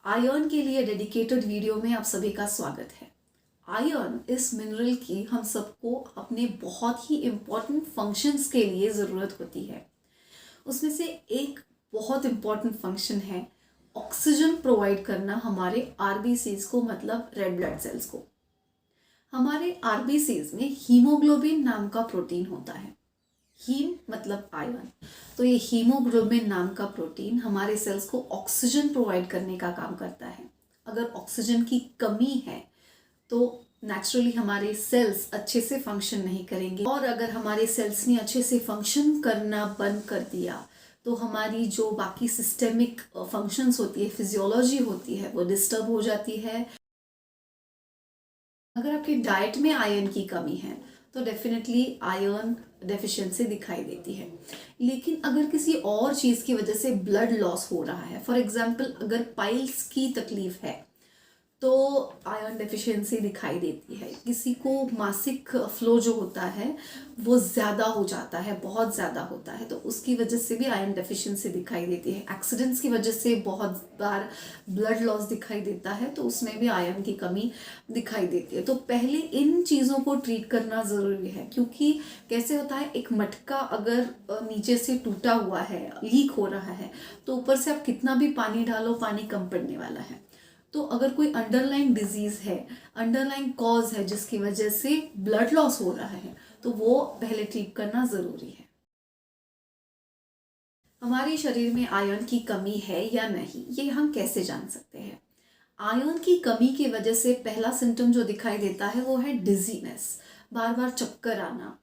Iron के लिए dedicated video में आप सभी का स्वागत है। आयरन इस मिनरल की हम सबको अपने बहुत ही इम्पॉर्टेंट फंक्शंस के लिए ज़रूरत होती है। उसमें से एक बहुत इम्पॉर्टेंट फंक्शन है ऑक्सीजन प्रोवाइड करना हमारे आरबीसीज को, मतलब रेड ब्लड सेल्स को। हमारे आरबीसीज में हीमोग्लोबिन नाम का प्रोटीन होता है। हीम मतलब आयरन, तो ये हीमोग्लोबिन नाम का प्रोटीन हमारे सेल्स को ऑक्सीजन प्रोवाइड करने का काम करता है। अगर ऑक्सीजन की कमी है तो नेचुरली हमारे सेल्स अच्छे से फंक्शन नहीं करेंगे, और अगर हमारे सेल्स ने अच्छे से फंक्शन करना बंद कर दिया तो हमारी जो बाकी सिस्टेमिक फंक्शंस होती है, फिजियोलॉजी होती है, वो डिस्टर्ब हो जाती है। अगर आपकी डाइट में आयरन की कमी है तो डेफिनेटली आयरन डेफिशिएंसी दिखाई देती है। लेकिन अगर किसी और चीज़ की वजह से ब्लड लॉस हो रहा है, फॉर एग्जांपल अगर पाइल्स की तकलीफ है तो आयरन डेफिशिएंसी दिखाई देती है। किसी को मासिक फ्लो जो होता है वो ज़्यादा हो जाता है, बहुत ज़्यादा होता है, तो उसकी वजह से भी आयरन डेफिशिएंसी दिखाई देती है। एक्सीडेंट्स की वजह से बहुत बार ब्लड लॉस दिखाई देता है, तो उसमें भी आयरन की कमी दिखाई देती है। तो पहले इन चीज़ों को ट्रीट करना ज़रूरी है, क्योंकि कैसे होता है, एक मटका अगर नीचे से टूटा हुआ है, लीक हो रहा है, तो ऊपर से आप कितना भी पानी डालो, पानी कम पड़ने वाला है। तो अगर कोई अंडरलाइन डिजीज है, अंडरलाइन कॉज है जिसकी वजह से ब्लड लॉस हो रहा है, तो वो पहले ट्रीट करना जरूरी है। हमारे शरीर में आयरन की कमी है या नहीं, ये हम कैसे जान सकते हैं? आयरन की कमी की वजह से पहला सिम्टम जो दिखाई देता है वो है डिजीनेस, बार बार चक्कर आना।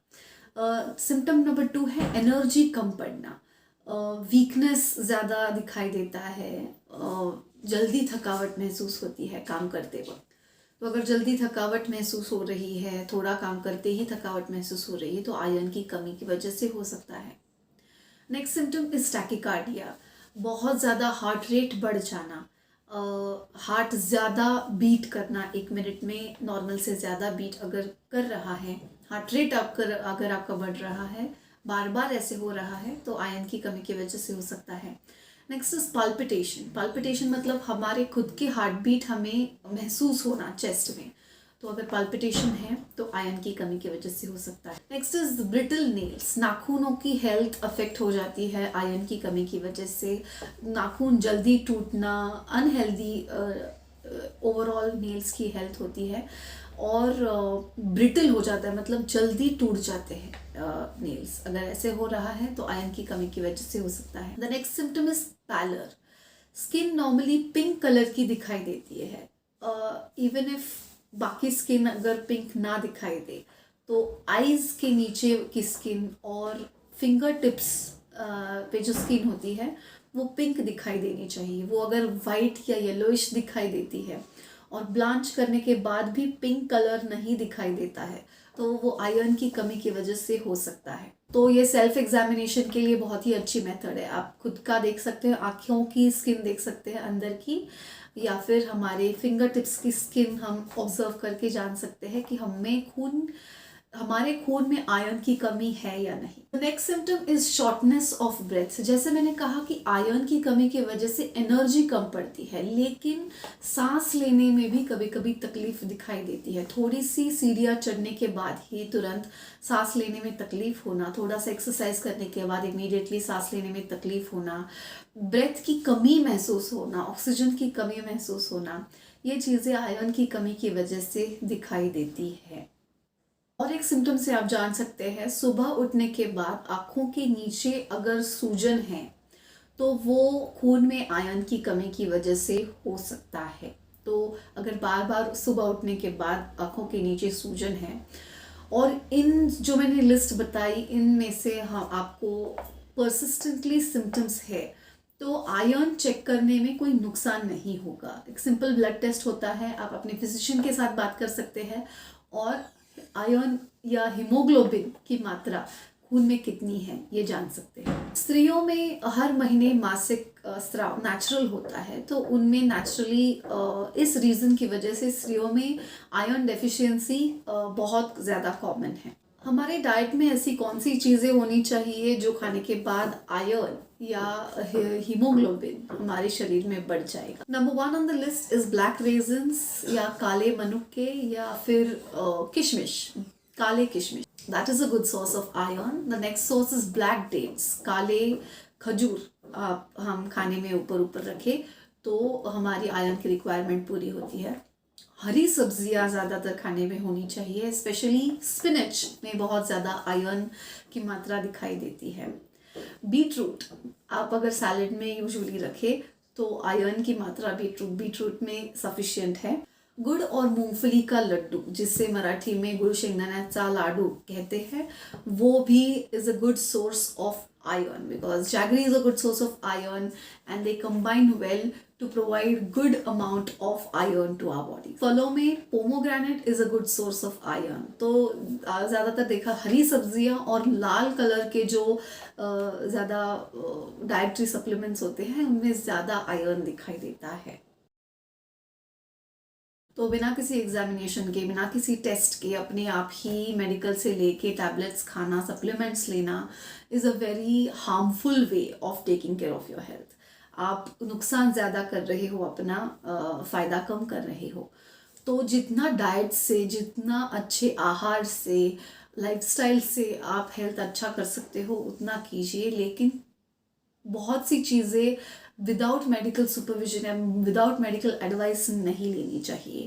सिम्टम नंबर 2 है एनर्जी कम पड़ना, वीकनेस ज़्यादा दिखाई देता है, जल्दी थकावट महसूस होती है काम करते वक्त। तो अगर जल्दी थकावट महसूस हो रही है, थोड़ा काम करते ही थकावट महसूस हो रही है, तो आयरन की कमी की वजह से हो सकता है। नेक्स्ट सिम्टम इज टैकिकार्डिया, बहुत ज़्यादा हार्ट रेट बढ़ जाना, हार्ट ज़्यादा बीट करना, 1 मिनट में नॉर्मल से ज़्यादा बीट अगर कर रहा है, हार्ट रेट अगर आपका बढ़ रहा है, बार बार ऐसे हो रहा है, तो आयरन की कमी की वजह से हो सकता है। Next is palpitation. पाल्पिटेशन मतलब हमारे खुद की हार्ट बीट हमें महसूस होना चेस्ट में, तो अगर पाल्पिटेशन है तो आयरन की कमी की वजह से हो सकता है। नेक्स्ट इज ब्रिटल नेल्स, नाखूनों की हेल्थ अफेक्ट हो जाती है आयरन की कमी की वजह से। नाखून जल्दी टूटना, अनहेल्दी ओवरऑल नेल्स की हेल्थ होती है, और ब्रिटल हो जाता है, मतलब जल्दी टूट जाते हैं नेल्स। अगर ऐसे हो रहा है तो आयरन की कमी की वजह से हो सकता है। The next symptom is pallor, skin normally pink colour की दिखाई देती है। इवन इफ बाकी स्किन अगर पिंक ना दिखाई दे, तो आईज के नीचे की स्किन और फिंगर टिप्स पे जो स्किन होती है वो पिंक दिखाई देनी चाहिए। वो अगर वाइट या येलोइश दिखाई देती है और ब्लांच करने के बाद भी पिंक कलर नहीं दिखाई देता है, तो वो आयरन की कमी की वजह से हो सकता है। तो ये सेल्फ एग्जामिनेशन के लिए बहुत ही अच्छी मेथड है। आप खुद का देख सकते हैं, आँखों की स्किन देख सकते हैं अंदर की, या फिर हमारे फिंगर टिप्स की स्किन हम ऑब्जर्व करके जान सकते हैं कि हमारे खून में आयरन की कमी है या नहीं। Next symptom is shortness of breath. जैसे मैंने कहा कि आयरन की कमी की वजह से एनर्जी कम पड़ती है, लेकिन सांस लेने में भी कभी कभी तकलीफ दिखाई देती है। थोड़ी सी सीढ़ियाँ चढ़ने के बाद ही तुरंत सांस लेने में तकलीफ होना, थोड़ा सा एक्सरसाइज करने के बाद इमीडिएटली सांस लेने में तकलीफ होना, ब्रेथ की कमी महसूस होना, ऑक्सीजन की कमी महसूस होना, ये चीज़ें आयरन की कमी की वजह से दिखाई देती है। और एक सिम्टम से आप जान सकते हैं, सुबह उठने के बाद आँखों के नीचे अगर सूजन है तो वो खून में आयरन की कमी की वजह से हो सकता है। तो अगर बार बार सुबह उठने के बाद आँखों के नीचे सूजन है, और इन जो मैंने लिस्ट बताई इनमें से हाँ आपको परसिस्टेंटली सिम्टम्स है, तो आयरन चेक करने में कोई नुकसान नहीं होगा। एक सिंपल ब्लड टेस्ट होता है, आप अपने फिजिशियन के साथ बात कर सकते हैं और आयरन या हीमोग्लोबिन की मात्रा खून में कितनी है ये जान सकते हैं। स्त्रियों में हर महीने मासिक स्राव नेचुरल होता है, तो उनमें नेचुरली इस रीज़न की वजह से स्त्रियों में आयरन डेफिशिएंसी बहुत ज़्यादा कॉमन है। हमारे डाइट में ऐसी कौन सी चीज़ें होनी चाहिए जो खाने के बाद आयरन या हीमोग्लोबिन हमारे शरीर में बढ़ जाएगा। Number 1 on the list is black raisins या काले मनुक्के या फिर किशमिश, काले किशमिश। That is a good source of iron. The next source is black dates, काले खजूर। आप हम खाने में ऊपर ऊपर रखें तो हमारी आयरन की रिक्वायरमेंट पूरी होती है। हरी सब्जियां ज़्यादातर खाने में होनी चाहिए, स्पेशली स्पिनच में बहुत ज़्यादा आयरन की मात्रा दिखाई देती है। बीटरूट आप अगर सैलेड में यूजुअली रखें तो आयरन की मात्रा बीटरूट में सफिशिएंट है। गुड़ और मूंगफली का लड्डू, जिससे मराठी में गुड़ शेंगदाण्याचा लाडू कहते हैं, वो भी is a good source of iron because jaggery is a good source of iron and they combine well to provide good amount of iron to our body. फलों में pomegranate is a good source of iron। तो ज़्यादातर देखा हरी सब्जियां और लाल colour के जो ज़्यादा डाइटरी सप्लीमेंट्स होते हैं उनमें ज़्यादा आयरन दिखाई देता है। तो बिना किसी एग्जामिनेशन के, बिना किसी टेस्ट के अपने आप ही मेडिकल से लेके टैबलेट्स खाना, सप्लीमेंट्स लेना is a very harmful way of taking care of your health. आप नुकसान ज़्यादा कर रहे हो, अपना फ़ायदा कम कर रहे हो। तो जितना डाइट से, जितना अच्छे आहार से, लाइफस्टाइल से आप हेल्थ अच्छा कर सकते हो उतना कीजिए, लेकिन बहुत सी चीज़ें विदाउट मेडिकल सुपरविजन या विदाउट मेडिकल एडवाइस नहीं लेनी चाहिए।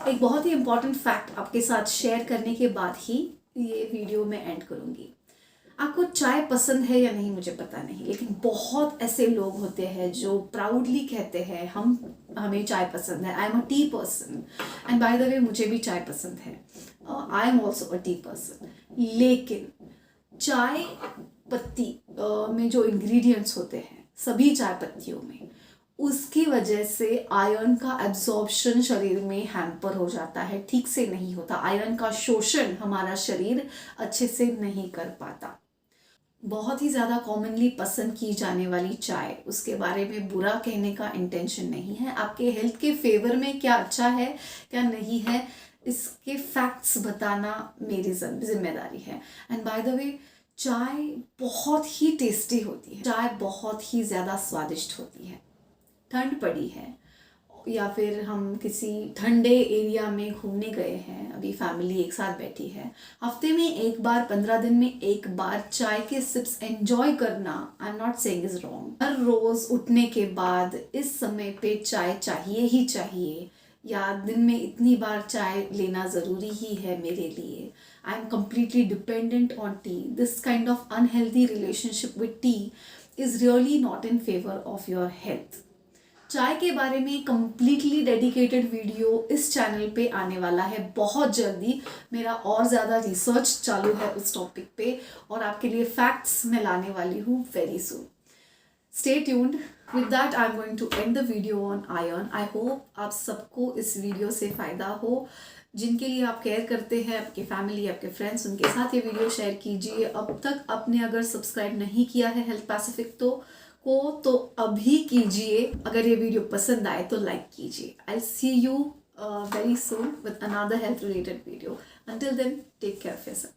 एक बहुत ही इंपॉर्टेंट फैक्ट आपके साथ शेयर करने के बाद ही ये वीडियो में एंड करूंगी। आपको चाय पसंद है या नहीं मुझे पता नहीं, लेकिन बहुत ऐसे लोग होते हैं जो प्राउडली कहते हैं हमें चाय पसंद है। I am a tea person and by the way मुझे भी चाय पसंद है। I am also a tea person. लेकिन चाय पत्ती में जो इंग्रेडिएंट्स होते हैं सभी चाय पत्तियों में, उसकी वजह से आयरन का एब्जॉर्प्शन शरीर में हैम्पर हो जाता है, ठीक से नहीं होता। आयरन का शोषण हमारा शरीर अच्छे से नहीं कर पाता। बहुत ही ज़्यादा कॉमनली पसंद की जाने वाली चाय, उसके बारे में बुरा कहने का इंटेंशन नहीं है। आपके हेल्थ के फेवर में क्या अच्छा है क्या नहीं है इसके फैक्ट्स बताना मेरी जिम्मेदारी है। एंड बाय द वे चाय बहुत ही टेस्टी होती है, चाय बहुत ही ज़्यादा स्वादिष्ट होती है। ठंड पड़ी है या फिर हम किसी ठंडे एरिया में घूमने गए हैं, अभी फैमिली एक साथ बैठी है, हफ्ते में एक बार, 15 दिन में एक बार चाय के सिप्स एंजॉय करना I am not saying is wrong. हर रोज उठने के बाद इस समय पे चाय चाहिए ही चाहिए, या दिन में इतनी बार चाय लेना ज़रूरी ही है मेरे लिए। I am completely dependent on tea. This kind of unhealthy relationship with tea is really not in favor of your health. चाय के बारे में कंप्लीटली डेडिकेटेड वीडियो इस चैनल पे आने वाला है बहुत जल्दी। मेरा और ज़्यादा रिसर्च चालू है उस टॉपिक पे और आपके लिए फैक्ट्स मैं लाने वाली हूँ very soon. Stay tuned. With that I am going to end the video on iron. I hope आप सबको इस वीडियो से फ़ायदा हो। जिनके लिए आप केयर करते हैं, आपके फैमिली, आपके फ्रेंड्स, उनके साथ ये वीडियो शेयर कीजिए। अब तक आपने अगर सब्सक्राइब नहीं किया है हेल्थ पैसिफिक तो अभी कीजिए। अगर ये वीडियो पसंद आए तो लाइक कीजिए। I see you very soon with another health related video. Until then take care of yourself.